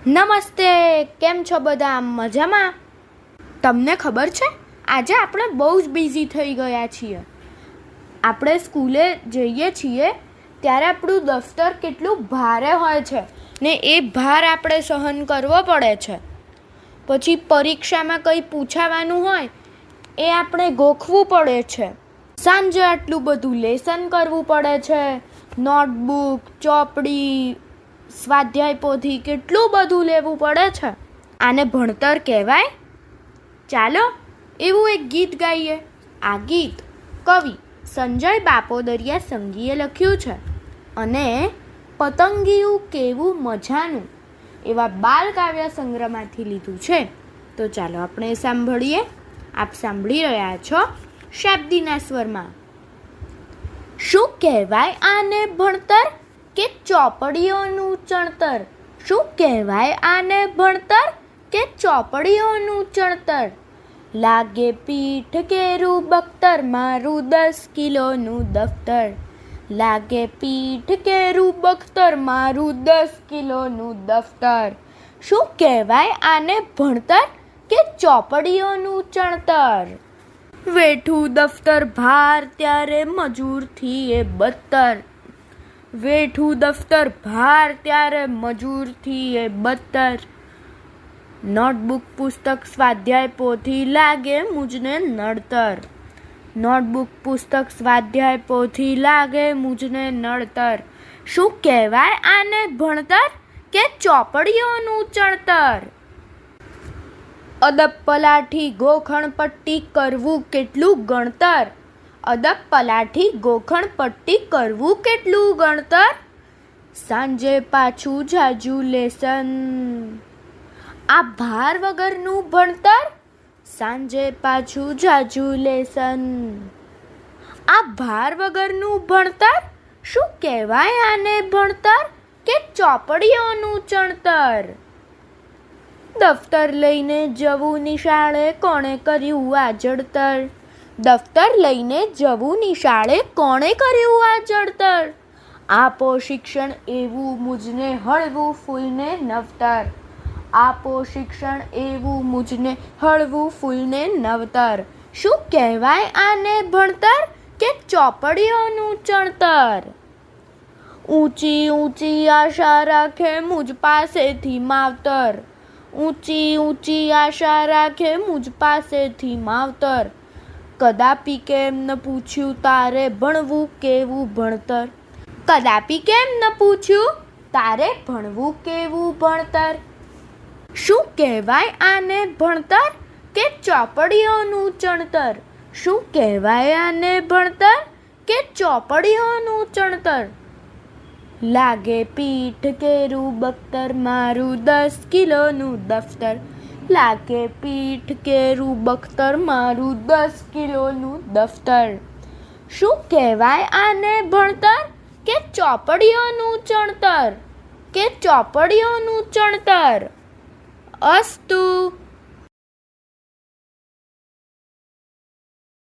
નમસ્તે, કેમ છો બધા? મજામાં? તમને ખબર છે, આજે આપણે બહુ જ બિઝી થઈ ગયા છીએ. આપણે સ્કૂલે જઈએ છીએ ત્યારે આપણું દફતર કેટલું ભારે હોય છે ને એ ભાર આપણે સહન કરવો પડે છે. પછી પરીક્ષામાં કંઈ પૂછાવાનું હોય એ આપણે ગોખવું પડે છે. સાંજે આટલું બધું લેસન કરવું પડે છે, નોટબુક, ચોપડી, સ્વાધ્યાય પોથી કેટલું બધું લેવું પડે છે. આને ભણતર કહેવાય? ચાલો એવું એક ગીત ગાઈએ. આ ગીત કવિ સંજય બાપોદરિયા સંગીએ લખ્યું છે અને પતંગિયું કેવું મજાનું એવા બાલ કાવ્ય સંગ્રહમાંથી લીધું છે. તો ચાલો આપણે સાંભળીએ. આપ સાંભળી રહ્યા છો શાબ્દીના સ્વરમાં. શું કહેવાય આને ભણતર કે ચોપડીઓનું ચણતર? શું કહેવાય આને ભણતર કે ચોપડીઓનું ચણતર? લાગે પીઠ કેરું બખ્તર, મારું 10 કિલોનું દફતર. લાગે પીઠ કેરું બખ્તર, મારું 10 કિલોનું દફતર. શું કહેવાય આને ભણતર કે ચોપડીઓનું ચણતર? વેઠું દફતર ભાર ત્યારે મજૂરથી એ બદતર. વેઠું દફતર ભાર ત્યારે મજૂરથી એ બદતર. નોટબુક પુસ્તક સ્વાધ્યાય પોથી લાગે મુજને નડતર. નોટબુક પુસ્તક સ્વાધ્યાય પોથી લાગે મુજને નડતર. શું કહેવાય આને ભણતર કે ચોપડીઓનું ચણતર? અદબ પલાઠી ગોખણ પટ્ટી કરવું કેટલું ગણતર. અદબ પલાઠી ગોખણ પટ્ટી કરવું કેટલું ગણતર. સાંજે પાછું જાજુ લેસન, આ ભાર વગરનું ભણતર. સાંજે પાછું જાજુ લેસન, આ ભાર વગરનું ભણતર. શું કહેવાય આને ભણતર કે ચોપડીઓનું ચણતર? દફતર લઈને જવું નિશાળે કોણે કર્યું આ જડતર. દફતર લઈને જવું નિશાળે કોણે કર્યું આ જડતર. આપો શિક્ષણ એવું મુજને હળવું ફૂલને નવતર. આપો શિક્ષણ એવું મુજને હળવું ફૂલને નવતર. શું કહેવાય આને ભણતર કે ચોપડીઓનું ચણતર? ઊંચી ઊંચી આશા રાખે મુજ પાસેથી માવતર. ઊંચી ઊંચી આશા રાખે મુજ પાસેથી માવતર. કદાપી કેમ ન પૂછ્યું તારે ભણવું કેવું ભણતર. કદાપી કેમ ન પૂછ્યું તારે ભણવું કેવું ભણતર. શું કહેવાય આને ભણતર કે ચોપડીઓનું ચણતર? શું કહેવાય આને ભણતર કે ચોપડીઓનું ચણતર? લાગે પીઠ કેરું બખ્તર, મારું 10 કિલોનું દફતર. લાગે પીઠ કેરું બખ્તર, મારું 10 કિલોનું દફતર. શું કહેવાય આને ભણતર કે ચોપડીઓનું ચણતર? કે ચોપડીઓનું ચણતર? અસ્તુ.